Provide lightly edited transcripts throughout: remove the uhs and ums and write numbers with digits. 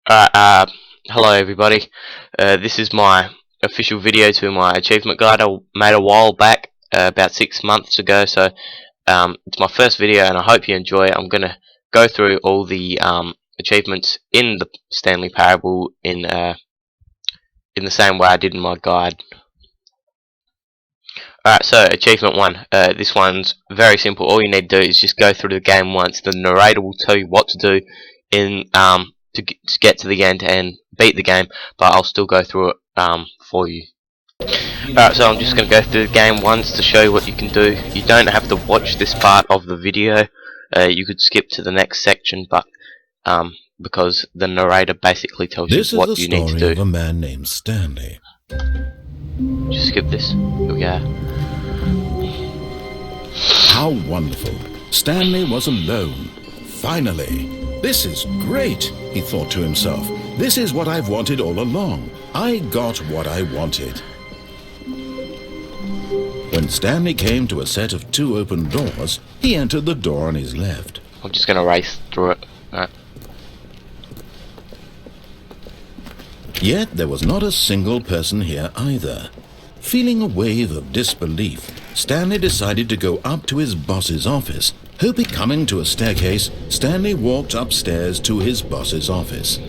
Alright, hello everybody. This is my official video to my achievement guide I made a while back, about 6 months ago. So it's my first video, and I hope you enjoy it. I'm gonna go through all the achievements in the Stanley Parable in the same way I did in my guide. Alright, so achievement 1. This one's very simple. All you need to do is just go through the game once. The narrator will tell you what to do in to get to the end and beat the game, but I'll still go through it for you. Alright, so I'm just going to go through the game once to show you what you can do. You don't have to watch this part of the video. You could skip to the next section, but because the narrator basically tells you what you need to do. This is the story of a man named Stanley. Just skip this. Here we go. How wonderful. Stanley was alone. Finally. This is great, he thought to himself. This is what I've wanted all along. I got what I wanted. When Stanley came to a set of 2 open doors, he entered the door on his left. I'm just going to race through it. Alright. Yet there was not a single person here either. Feeling a wave of disbelief, Stanley decided to go up to his boss's office. Coming to a staircase, Stanley walked upstairs to his boss's office.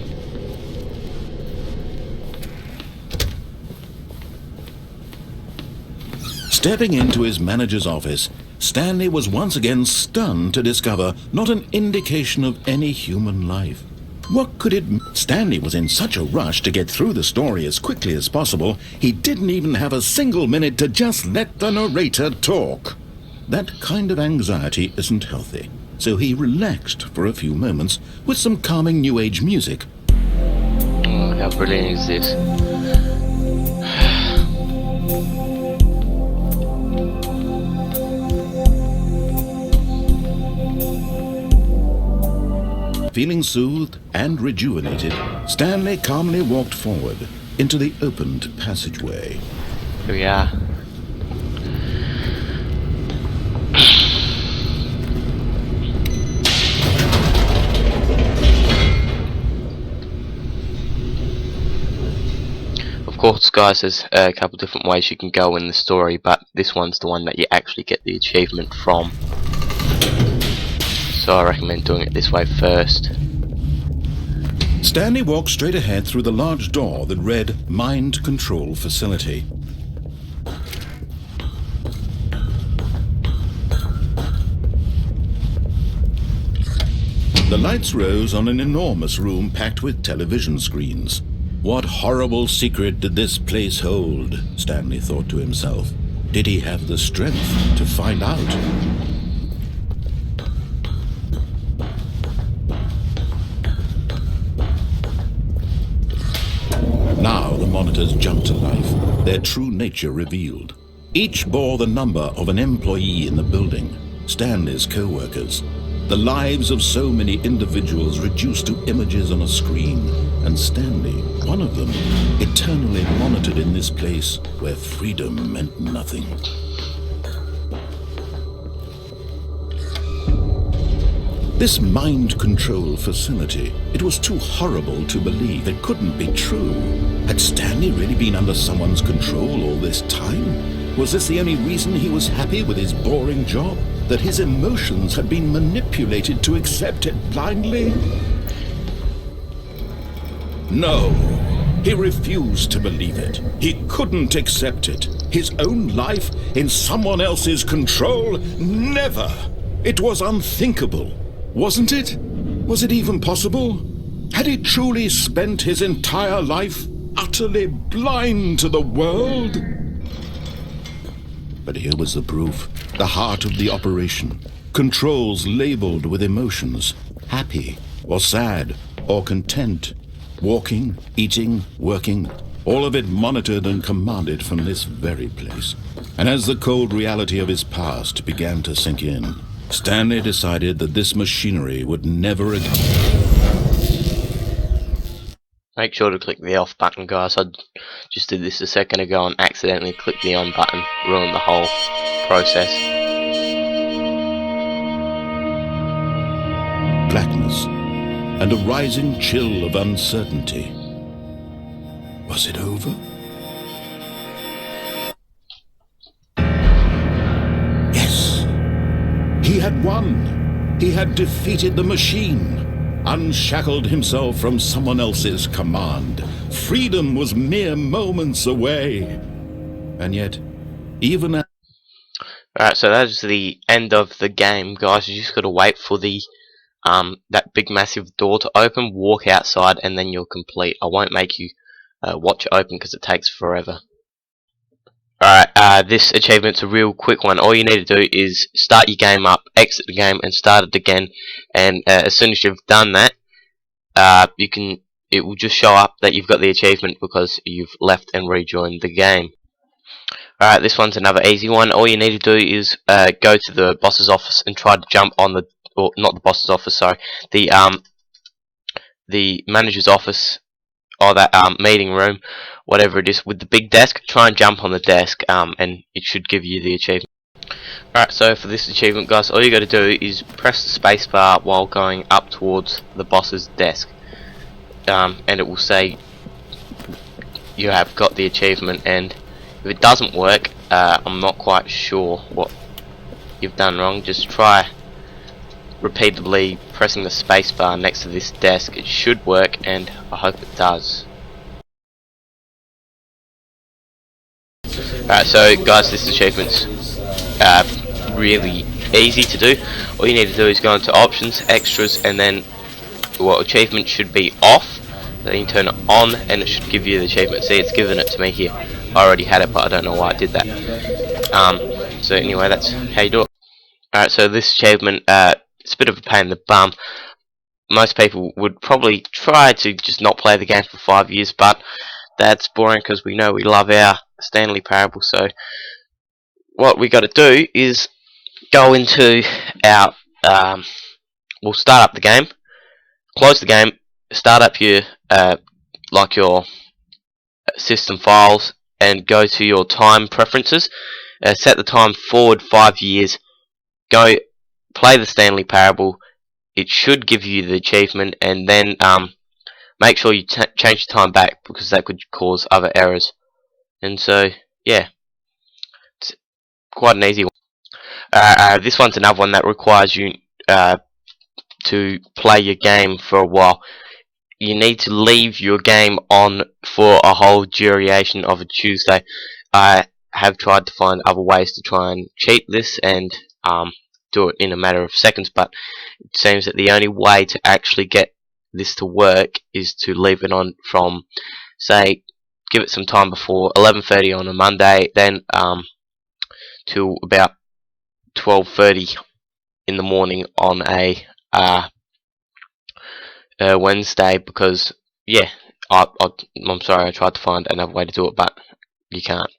Stepping into his manager's office, Stanley was once again stunned to discover not an indication of any human life. What could it mean? Stanley was in such a rush to get through the story as quickly as possible, he didn't even have a single minute to just let the narrator talk. That kind of anxiety isn't healthy, so he relaxed for a few moments with some calming New Age music. Oh, how brilliant is this? Feeling soothed and rejuvenated, Stanley calmly walked forward into the opened passageway. Here we are. Of course, guys, there's a couple different ways you can go in the story, but this one's the one that you actually get the achievement from. So I recommend doing it this way first. Stanley walked straight ahead through the large door that read Mind Control Facility. The lights rose on an enormous room packed with television screens. What horrible secret did this place hold? Stanley thought to himself. Did he have the strength to find out? Now the monitors jumped to life, their true nature revealed. Each bore the number of an employee in the building, Stanley's co-workers. The lives of so many individuals reduced to images on a screen, and Stanley, one of them, eternally monitored in this place where freedom meant nothing. This mind control facility, it was too horrible to believe. It couldn't be true. Had Stanley really been under someone's control all this time? Was this the only reason he was happy with his boring job? That his emotions had been manipulated to accept it blindly? No, he refused to believe it. He couldn't accept it. His own life in someone else's control? Never! It was unthinkable. Wasn't it? Was it even possible? Had he truly spent his entire life utterly blind to the world? But here was the proof. The heart of the operation. Controls labeled with emotions. Happy, or sad, or content. Walking, eating, working. All of it monitored and commanded from this very place. And as the cold reality of his past began to sink in, Stanley decided that this machinery would never again. Make sure to click the off button, guys. I just did this a second ago and accidentally clicked the on button. Ruined the whole process. Blackness. A and a rising chill of uncertainty. Was it over? Yes! He had won! He had defeated the machine, unshackled himself from someone else's command. Freedom was mere moments away. And yet, even at... Alright, so that is the end of the game, guys. You just gotta wait for the that big massive door to open, walk outside, and then you'll complete. I won't make you watch it open because it takes forever. Alright, this achievement's a real quick one. All you need to do is start your game up, exit the game, and start it again. And as soon as you've done that, it will just show up that you've got the achievement because you've left and rejoined the game. Alright, this one's another easy one. All you need to do is go to the boss's office and try to jump on the, or not the boss's office, sorry, the manager's office, or that meeting room, whatever it is, with the big desk. Try and jump on the desk, and it should give you the achievement. Alright, so for this achievement, guys, all you got to do is press the spacebar while going up towards the boss's desk, and it will say you have got the achievement. And if it doesn't work, I'm not quite sure what you've done wrong. Just try repeatedly pressing the spacebar next to this desk. It should work, and I hope it does. Alright, so guys, this achievement's really easy to do. All you need to do is go into options, extras, and then achievement should be off. Then you turn it on and it should give you the achievement. See, it's given it to me here. I already had it, but I don't know why I did that. So anyway, that's how you do it. Alright, so this achievement, it's a bit of a pain in the bum. Most people would probably try to just not play the game for 5 years, but that's boring because we know we love our Stanley Parable. So what we got to do is go into our, we'll start up the game, close the game, start up your your system files, and go to your time preferences. Set the time forward 5 years. Go play the Stanley Parable. It should give you the achievement, and then make sure you change the time back because that could cause other errors. And so yeah, it's quite an easy one. This one's another one that requires you to play your game for a while. You need to leave your game on for a whole duration of a Tuesday. I have tried to find other ways to try and cheat this and do it in a matter of seconds, but it seems that the only way to actually get this to work is to leave it on from, say, give it some time before 11:30 on a Monday, then till about 12:30 in the morning on a Wednesday, because yeah, I'm sorry, I tried to find another way to do it, but you can't.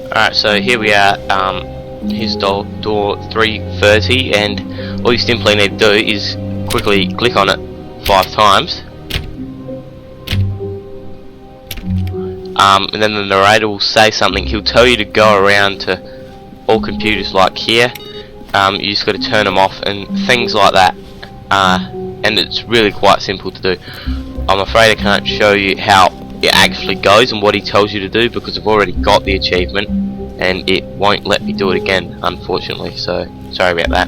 Alright, so here we are. Here's door 330, and all you simply need to do is quickly click on it 5 times, and then the narrator will say something. He'll tell you to go around to all computers like here. You just got to turn them off and things like that, and it's really quite simple to do. I'm afraid I can't show you how it actually goes and what he tells you to do because I've already got the achievement and it won't let me do it again, unfortunately, so sorry about that.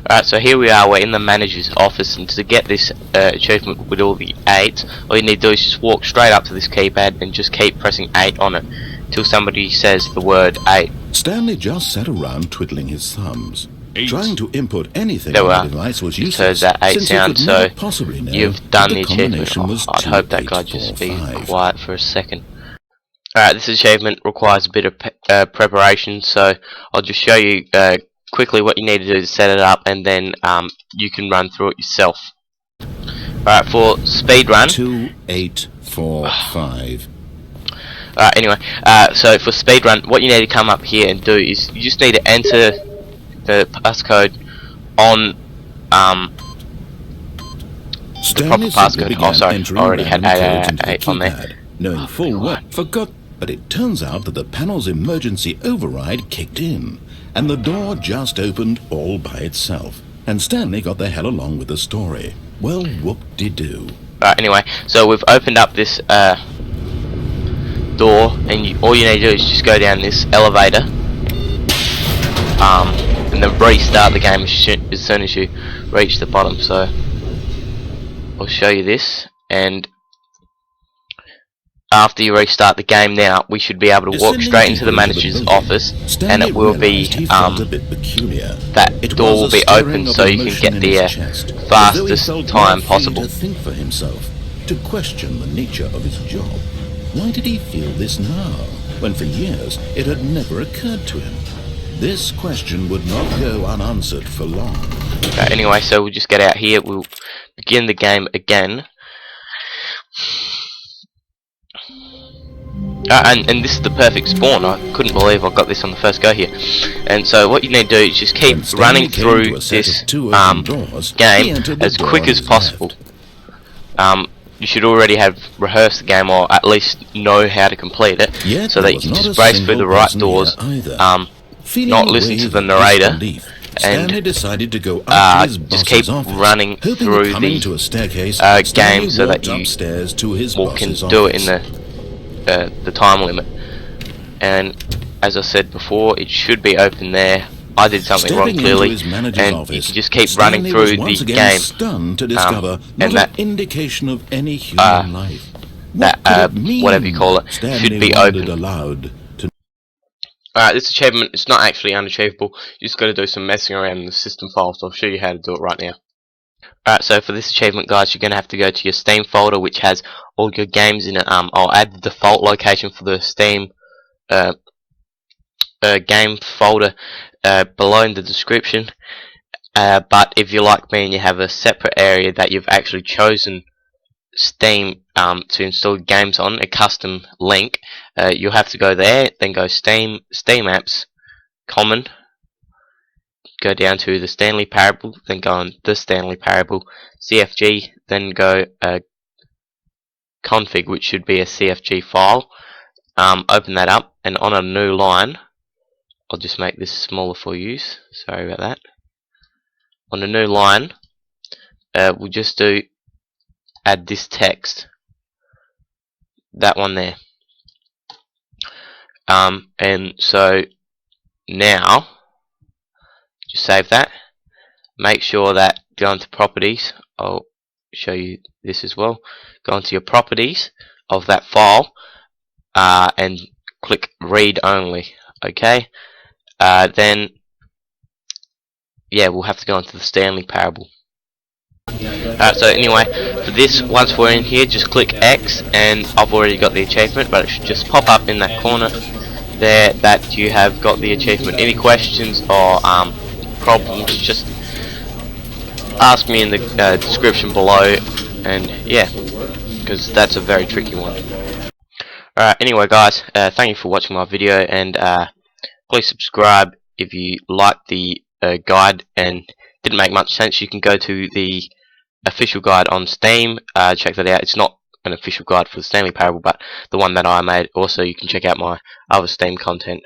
Alright, so here we are, we're in the manager's office, and to get this achievement with all the 8, all you need to do is just walk straight up to this keypad and just keep pressing 8 on it till somebody says the word 8. Stanley just sat around twiddling his thumbs. Trying to input anything There on the device was just useless, heard that 8 since sound, he could so never possibly know you've done that the achievement. combination was I'd hope that guy just be 2845. quiet for a second. Alright, this achievement requires a bit of preparation, so I'll just show you quickly what you need to do to set it up, and then you can run through it yourself. Alright, for speedrun, 2845. anyway, so for speedrun, what you need to come up here and do is you just need to enter the passcode on the proper passcode. Oh, sorry, I already had 888 on there. Knowing full well, for God, But it turns out that the panel's emergency override kicked in, and the door just opened all by itself. And Stanley got the hell along with the story. Well, whoop-de-doo. Alright, anyway, so we've opened up this door, and all you need to do is just go down this elevator, and then restart the game as soon as you reach the bottom. So I'll show you this, and after you restart the game now, we should be able to walk straight into the manager's office, and it will be that door will be open so you can get there fastest time possible. To think for himself, to question the nature of his job. Why did he feel this now, when for years it had never occurred to him? This question would not go unanswered for long. Okay, anyway, so we'll just get out here. We'll begin the game again. And this is the perfect spawn. I couldn't believe I got this on the first go here. And so what you need to do is just keep running through this game as quick as possible. You should already have rehearsed the game, or at least know how to complete it, so that you can just race through the right doors, not listen to the narrator, and just keep running through the game so that you can do it in the time limit. And as I said before, it should be open there. I did something wrong clearly, and you can just keep running through the game, and that indication of any human life. Whatever you call it, should be open. Alright, this achievement, it's not actually unachievable. You just got to do some messing around in the system files. So I'll show you how to do it right now. Alright, so for this achievement, guys, you're going to have to go to your Steam folder, which has all your games in it. I'll add the default location for the Steam game folder below in the description. But if you're like me and you have a separate area that you've actually chosen Steam to install games on, a custom link, you'll have to go there, then go Steam Apps, Common, go down to the Stanley Parable, then go on the Stanley Parable, CFG, then go config, which should be a CFG file. Open that up, and on a new line, I'll just make this smaller for you, sorry about that. On a new line, we'll just add this text, that one there. And so now, just save that. Make sure that go into properties. I'll show you this as well. Go into your properties of that file, and click read only. Okay. Then yeah, we'll have to go into the Stanley Parable. So anyway, for this, once we're in here, just click X, and I've already got the achievement, but it should just pop up in that corner there that you have got the achievement. Any questions or problems, just ask me in the description below, and yeah, because that's a very tricky one. Alright, anyway guys, thank you for watching my video, and please subscribe if you like the guide and didn't make much sense. You can go to the official guide on Steam, check that out. It's not an official guide for the Stanley Parable, but the one that I made. Also, you can check out my other Steam content.